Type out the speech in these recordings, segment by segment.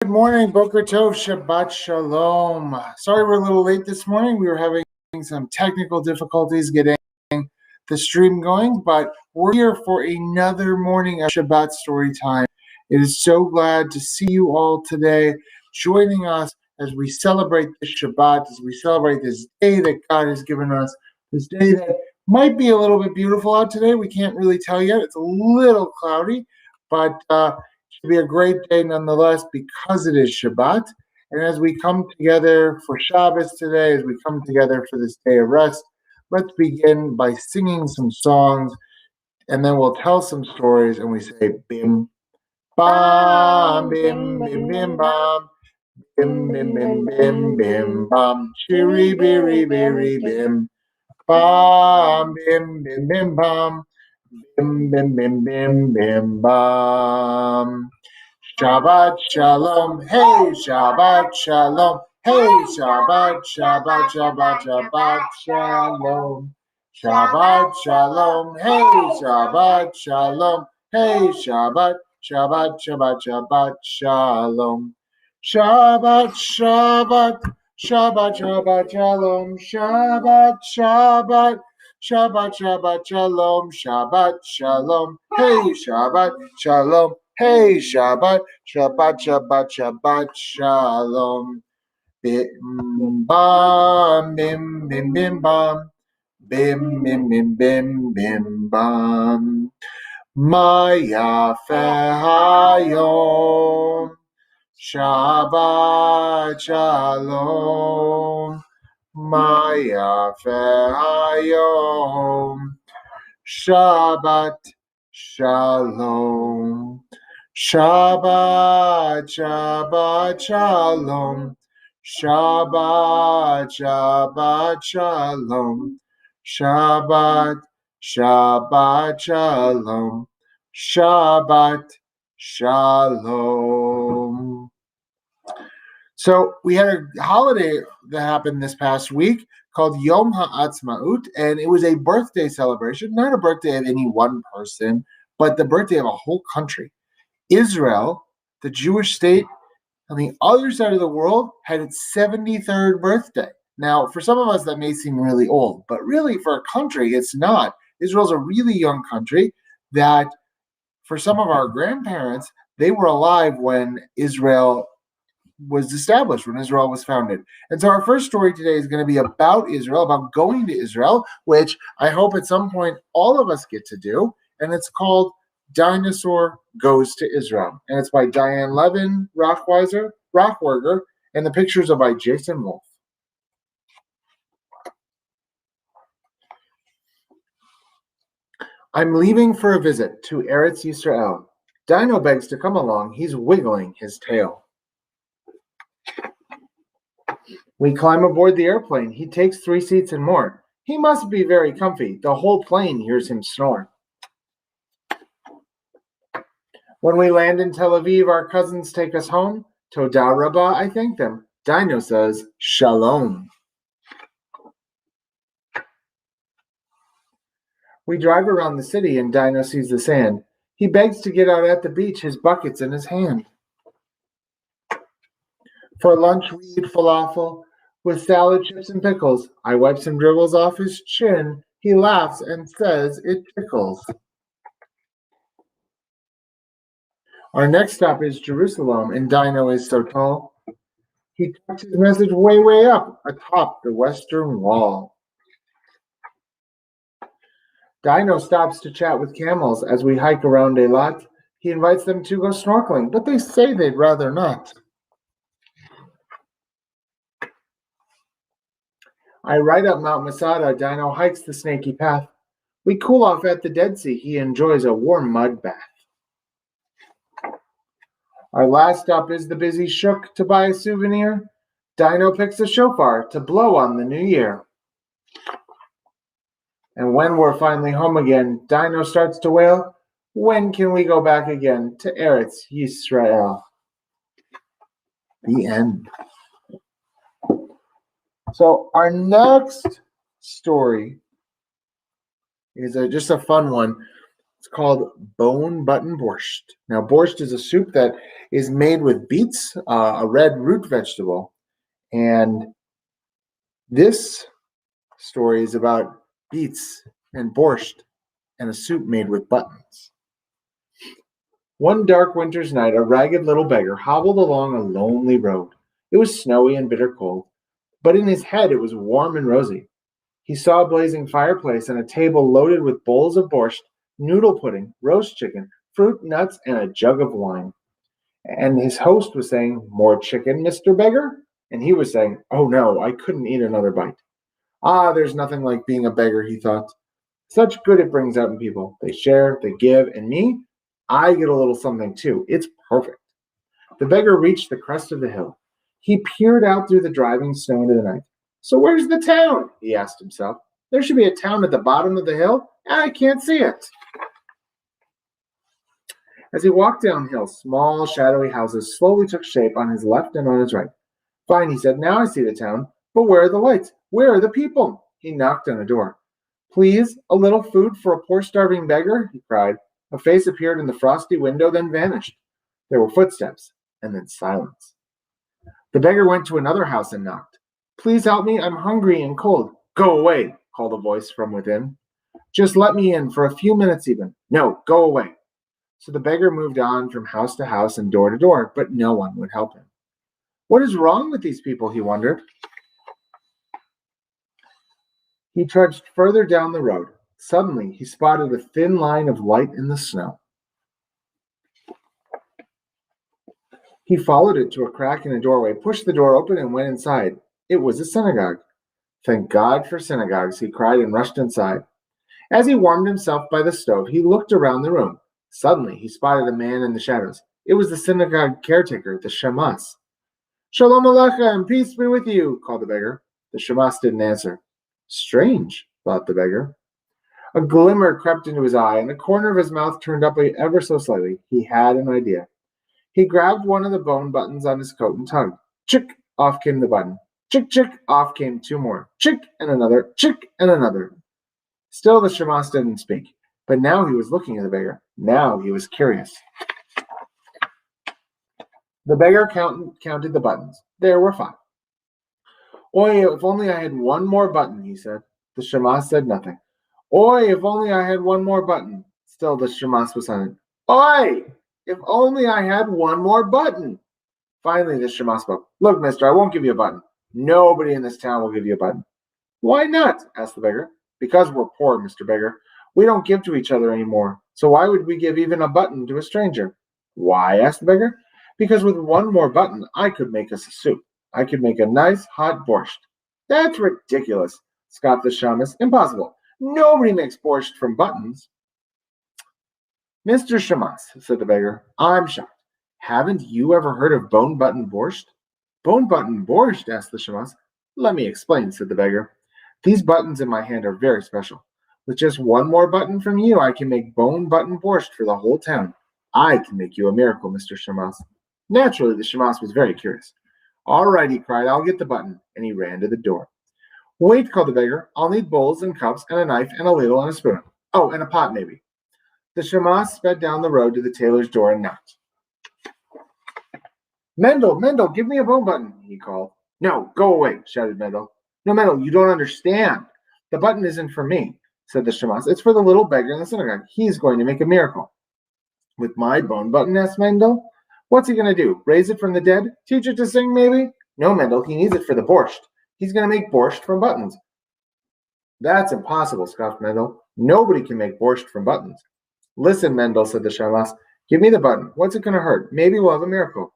Good morning, Boker Tov, Shabbat Shalom. Sorry we're a little late this morning. We were having some technical difficulties getting the stream going, but we're here for another morning of Shabbat story time. It is so glad to see you all today, joining us as we celebrate this Shabbat, as we celebrate this day that God has given us, this day that might be a little bit beautiful out today. We can't really tell yet. It's a little cloudy, but be a great day nonetheless because it is Shabbat. And as we come together for Shabbos today, as we come together for this day of rest, let's begin by singing some songs, and then we'll tell some stories, and we say bim, bam, bim, bim, bim, bam, bim, bim, bim, bim, bim, bam, chiri, biri, biri, bim, bam, bim, bim, bim, bam, bim, bim, bim, bim, bim, bam. Shabbat Shalom, hey, Shabbat Shalom, hey, Shabbat, Shabbat, Shabbat, Shabbat Shalom. Shabbat Shalom, hey, Shabbat Shalom, hey, Shabbat, Shabbat, Shabbat, Shabbat Shalom. Shabbat, Shabbat, Shabbat, Shabbat Shalom, Shabbat, Shabbat, Shabbat, Shabbat Shalom, Shabbat Shalom, hey, Shabbat Shalom. Hey, Shabbat, Shabbat, Shabbat, Shabbat, Shalom. Bim, bam, bim, bim, bim, bam. Bim, bim, bim, bim, bim, bam. Ma yafe hayom. Shabbat, Shalom. Ma yafe hayom. Shabbat, Shalom. Shabbat, Shabbat, Shalom. Shabbat, Shabbat, Shalom. Shabbat, Shabbat, Shalom. Shabbat, Shalom. So we had a holiday that happened this past week called Yom HaAtzmaut, and it was a birthday celebration, not a birthday of any one person, but the birthday of a whole country. Israel, the Jewish state on the other side of the world, had its 73rd birthday. Now, for some of us, that may seem really old, but really for a country, it's not. Israel's a really young country that, for some of our grandparents, they were alive when Israel was established, when Israel was founded. And so our first story today is going to be about Israel, about going to Israel, which I hope at some point all of us get to do. And it's called Dinosaur Goes to Israel. And it's by Diane Levin, Rockwerger, and the pictures are by Jason Wolf. I'm leaving for a visit to Eretz Yisrael. Dino begs to come along. He's wiggling his tail. We climb aboard the airplane. He takes 3 seats and more. He must be very comfy. The whole plane hears him snore. When we land in Tel Aviv, our cousins take us home. Toda Rabbah, I thank them. Dino says, Shalom. We drive around the city and Dino sees the sand. He begs to get out at the beach, his bucket's in his hand. For lunch, we eat falafel with salad, chips, and pickles. I wipe some dribbles off his chin. He laughs and says it tickles. Our next stop is Jerusalem, and Dino is so tall. He tucks his message way, way up atop the Western Wall. Dino stops to chat with camels as we hike around a lot. He invites them to go snorkeling, but they say they'd rather not. I ride up Mount Masada. Dino hikes the snaky path. We cool off at the Dead Sea. He enjoys a warm mud bath. Our last stop is the busy shuk to buy a souvenir. Dino picks a shofar to blow on the new year. And when we're finally home again, Dino starts to wail, when can we go back again to Eretz Yisrael? The end. So our next story is just a fun one. It's called bone button borscht. Now, borscht is a soup that is made with beets, a red root vegetable. And this story is about beets and borscht and a soup made with buttons. One dark winter's night, a ragged little beggar hobbled along a lonely road. It was snowy and bitter cold, but in his head it was warm and rosy. He saw a blazing fireplace and a table loaded with bowls of borscht, noodle pudding, roast chicken, fruit, nuts, and a jug of wine. And his host was saying, "More chicken, Mr. Beggar?" And he was saying, "Oh no, I couldn't eat another bite." Ah, there's nothing like being a beggar, he thought. Such good it brings out in people. They share, they give, and me, I get a little something too. It's perfect. The beggar reached the crest of the hill. He peered out through the driving snow into the night. "So where's the town?" he asked himself. "There should be a town at the bottom of the hill, and I can't see it." As he walked downhill, small, shadowy houses slowly took shape on his left and on his right. "Fine," he said. "Now I see the town. But where are the lights? Where are the people?" He knocked on a door. "Please, a little food for a poor starving beggar?" he cried. A face appeared in the frosty window, then vanished. There were footsteps, and then silence. The beggar went to another house and knocked. "Please help me, I'm hungry and cold." "Go away," called a voice from within. "Just let me in for a few minutes even." "No, go away." So the beggar moved on from house to house and door to door, but no one would help him. What is wrong with these people, he wondered. He trudged further down the road. Suddenly, he spotted a thin line of light in the snow. He followed it to a crack in a doorway, pushed the door open, and went inside. It was a synagogue. "Thank God for synagogues," he cried and rushed inside. As he warmed himself by the stove, he looked around the room. Suddenly, he spotted a man in the shadows. It was the synagogue caretaker, the shamas. "Shalom Aleichem, peace be with you," called the beggar. The shamas didn't answer. Strange, thought the beggar. A glimmer crept into his eye, and the corner of his mouth turned up ever so slightly. He had an idea. He grabbed one of the bone buttons on his coat and tugged. Chick! Off came the button. Chick, chick! Off came two more. Chick! And another. Chick! And another. Still the shamas didn't speak. But now he was looking at the beggar. Now he was curious. The beggar counted the buttons. There were 5. "Oi, if only I had one more button," he said. The shamas said nothing. "Oi, if only I had one more button." Still the shamas was silent. "Oi, if only I had one more button." Finally the shamas spoke. "Look, mister, I won't give you a button. Nobody in this town will give you a button." "Why not?" asked the beggar. "Because we're poor, Mr. Beggar. We don't give to each other anymore. So why would we give even a button to a stranger?" "Why?" asked the beggar. "Because with one more button, I could make us a soup. I could make a nice hot borscht." "That's ridiculous," scoffed the shamas. "Impossible. Nobody makes borscht from buttons." "Mr. Shamas," said the beggar, "I'm shocked. Haven't you ever heard of bone button borscht?" "Bone button borscht?" asked the shamas. "Let me explain," said the beggar. "These buttons in my hand are very special. With just one more button from you, I can make bone button borscht for the whole town. I can make you a miracle, Mr. Shamas." Naturally, the shamas was very curious. "All right," he cried, "I'll get the button." And he ran to the door. "Wait," called the beggar. "I'll need bowls and cups and a knife and a ladle and a spoon. Oh, and a pot, maybe." The shamas sped down the road to the tailor's door and knocked. "Mendel, Mendel, give me a bone button," he called. "No, go away," shouted Mendel. "No, Mendel, you don't understand. The button isn't for me," said the shamas. "It's for the little beggar in the synagogue. He's going to make a miracle." "With my bone button?" asked Mendel. "What's he going to do? Raise it from the dead? Teach it to sing, maybe?" "No, Mendel, he needs it for the borscht. He's going to make borscht from buttons." "That's impossible," scoffed Mendel. "Nobody can make borscht from buttons." "Listen, Mendel," said the shamas. "Give me the button. What's it going to hurt? Maybe we'll have a miracle."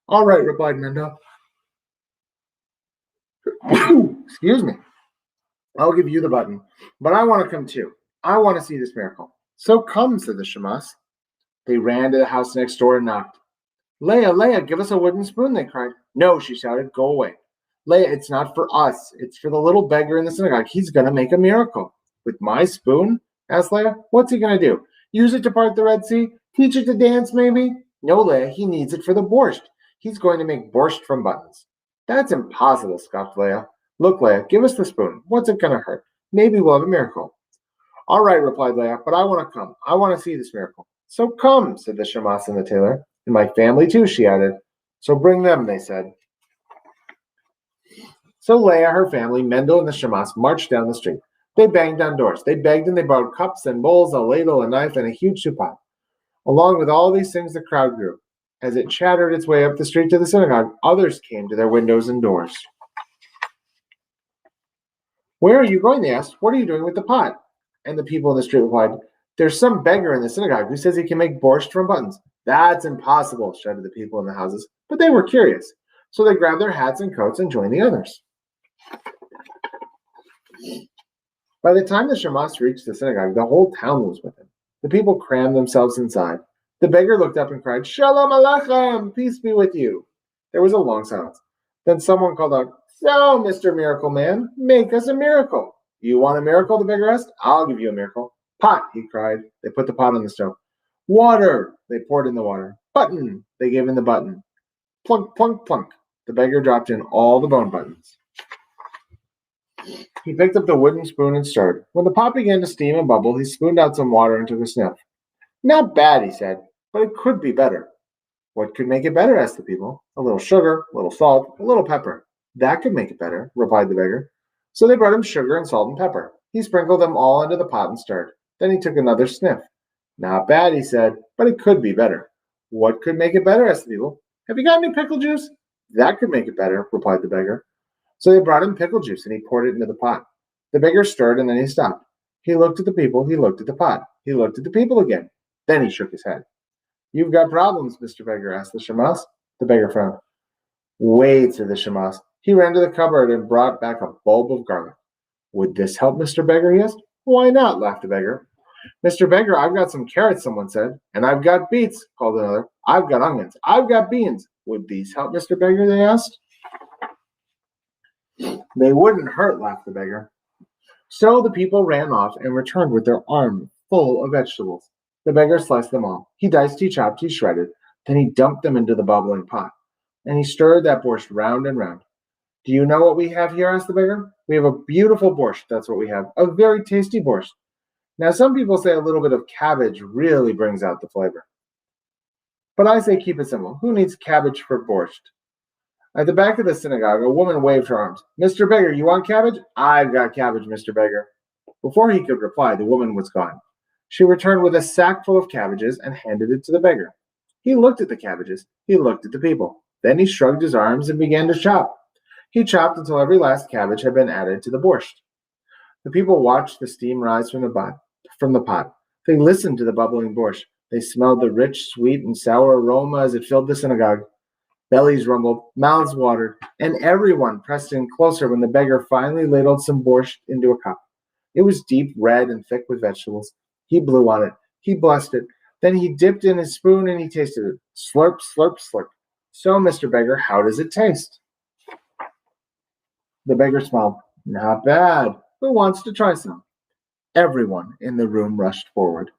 "All right," replied Mendel. "Excuse me. I'll give you the button. But I want to come too. I want to see this miracle." "So come," said the shamas. They ran to the house next door and knocked. "Leah, Leah, give us a wooden spoon," they cried. "No," she shouted. "Go away." "Leah, it's not for us. It's for the little beggar in the synagogue. He's going to make a miracle." "With my spoon?" asked Leah. "What's he going to do? Use it to part the Red Sea? Teach it to dance, maybe?" "No, Leah, he needs it for the borscht. He's going to make borscht from buttons." "That's impossible," scoffed Leah. "Look, Leah, give us the spoon. What's it going to hurt? Maybe we'll have a miracle." All right, replied Leah, but I want to come. I want to see this miracle. So come, said the Shamas and the tailor. And my family too, she added. So bring them, they said. So Leah, her family, Mendel, and the Shamas marched down the street. They banged on doors. They begged and they borrowed cups and bowls, a ladle, a knife, and a huge soup pot. Along with all these things, the crowd grew. As it chattered its way up the street to the synagogue, others came to their windows and doors. Where are you going? They asked. What are you doing with the pot? And the people in the street replied, There's some beggar in the synagogue who says he can make borscht from buttons. That's impossible, shouted the people in the houses. But they were curious. So they grabbed their hats and coats and joined the others. By the time the Shamas reached the synagogue, the whole town was with him. The people crammed themselves inside. The beggar looked up and cried, Shalom Aleichem, peace be with you. There was a long silence. Then someone called out, So, Mr. Miracle Man, make us a miracle. You want a miracle? The beggar asked. I'll give you a miracle. Pot, he cried. They put the pot on the stove. Water, they poured in the water. Button, they gave in the button. Plunk, plunk, plunk. The beggar dropped in all the bone buttons. He picked up the wooden spoon and stirred. When the pot began to steam and bubble, he spooned out some water and took a sniff. Not bad, he said, but it could be better. What could make it better? Asked the people. A little sugar, a little salt, a little pepper. That could make it better, replied the beggar. So they brought him sugar and salt and pepper. He sprinkled them all into the pot and stirred. Then he took another sniff. Not bad, he said, but it could be better. What could make it better? Asked the people. Have you got any pickle juice? That could make it better, replied the beggar. So they brought him pickle juice, and he poured it into the pot. The beggar stirred, and then he stopped. He looked at the people, he looked at the pot. He looked at the people again. Then he shook his head. You've got problems, Mr. Beggar, asked the Shamas. The beggar frowned. Wait, said the Shamas. He ran to the cupboard and brought back a bulb of garlic. Would this help, Mr. Beggar, he asked. Why not, laughed the beggar. Mr. Beggar, I've got some carrots, someone said. And I've got beets, called another. I've got onions. I've got beans. Would these help, Mr. Beggar, they asked. They wouldn't hurt, laughed the beggar. So the people ran off and returned with their arms full of vegetables. The beggar sliced them all. He diced, he chopped, he shredded. Then he dumped them into the bubbling pot. And he stirred that borscht round and round. Do you know what we have here? Asked the beggar. We have a beautiful borscht, that's what we have. A very tasty borscht. Now some people say a little bit of cabbage really brings out the flavor. But I say keep it simple. Who needs cabbage for borscht? At the back of the synagogue, a woman waved her arms. Mr. Beggar, you want cabbage? I've got cabbage, Mr. Beggar. Before he could reply, the woman was gone. She returned with a sack full of cabbages and handed it to the beggar. He looked at the cabbages. He looked at the people. Then he shrugged his arms and began to chop. He chopped until every last cabbage had been added to the borscht. The people watched the steam rise from the pot. They listened to the bubbling borscht. They smelled the rich, sweet, and sour aroma as it filled the synagogue. Bellies rumbled, mouths watered, and everyone pressed in closer when the beggar finally ladled some borscht into a cup. It was deep, red, and thick with vegetables. He blew on it. He blessed it. Then he dipped in his spoon and he tasted it. Slurp, slurp, slurp. So, Mr. Beggar, how does it taste? The beggar smiled. Not bad. Who wants to try some? Everyone in the room rushed forward.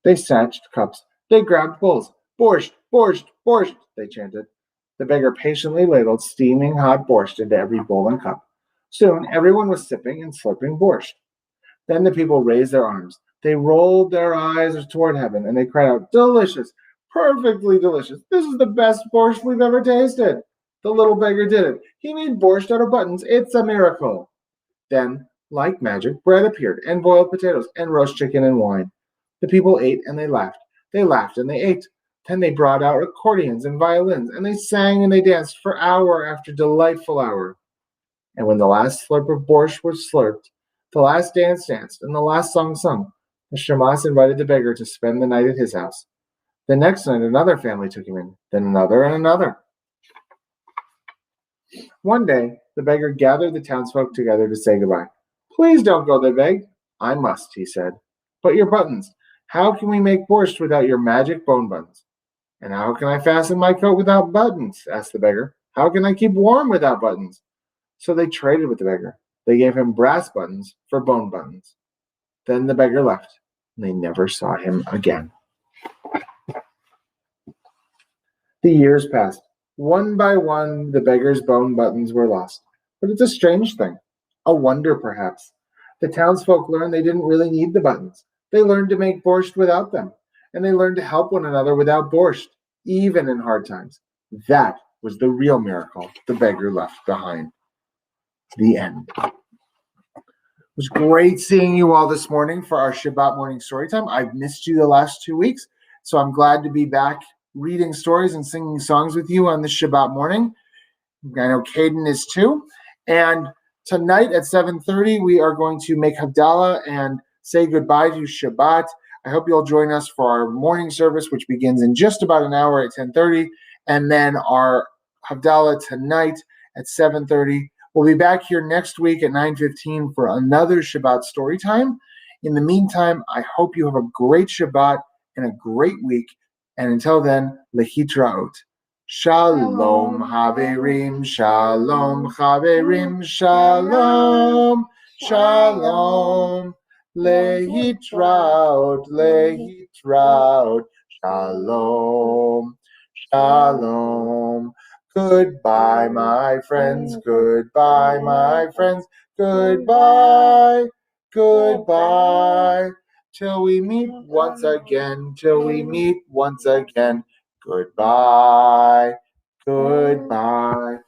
They snatched cups. They grabbed bowls. Borscht, borscht, borscht, they chanted. The beggar patiently ladled steaming hot borscht into every bowl and cup. Soon, everyone was sipping and slurping borscht. Then the people raised their arms. They rolled their eyes toward heaven, and they cried out, Delicious! Perfectly delicious! This is the best borscht we've ever tasted! The little beggar did it. He made borscht out of buttons. It's a miracle! Then, like magic, bread appeared, and boiled potatoes, and roast chicken and wine. The people ate, and they laughed. They laughed, and they ate. Then they brought out accordions and violins, and they sang and they danced for hour after delightful hour. And when the last slurp of borscht was slurped, the last dance danced, and the last song sung, the Shamas invited the beggar to spend the night at his house. The next night, another family took him in, then another and another. One day, the beggar gathered the townsfolk together to say goodbye. Please don't go, they begged. I must, he said. But your buttons. How can we make borscht without your magic bone buttons? And how can I fasten my coat without buttons? Asked the beggar. How can I keep warm without buttons? So they traded with the beggar. They gave him brass buttons for bone buttons. Then the beggar left, and they never saw him again. The years passed. One by one, the beggar's bone buttons were lost. But it's a strange thing, a wonder perhaps. The townsfolk learned they didn't really need the buttons. They learned to make borscht without them, and they learned to help one another without borscht, even in hard times. That was the real miracle the beggar left behind. The end. It was great seeing you all this morning for our Shabbat morning story time. I've missed you the last 2 weeks, so I'm glad to be back reading stories and singing songs with you on this Shabbat morning. I know Caden is too. And tonight at 7:30, we are going to make Havdalah and say goodbye to Shabbat. I hope you'll join us for our morning service, which begins in just about an hour at 10:30, and then our Havdalah tonight at 7:30. We'll be back here next week at 9:15 for another Shabbat story time. In the meantime, I hope you have a great Shabbat and a great week. And until then, lehitraot. Shalom, Haverim, Shalom, Haverim, Shalom, Shalom, lehitraot, lehitraot, Shalom, Shalom. Goodbye, my friends, goodbye, my friends, goodbye, goodbye, till we meet once again, till we meet once again. Goodbye, goodbye.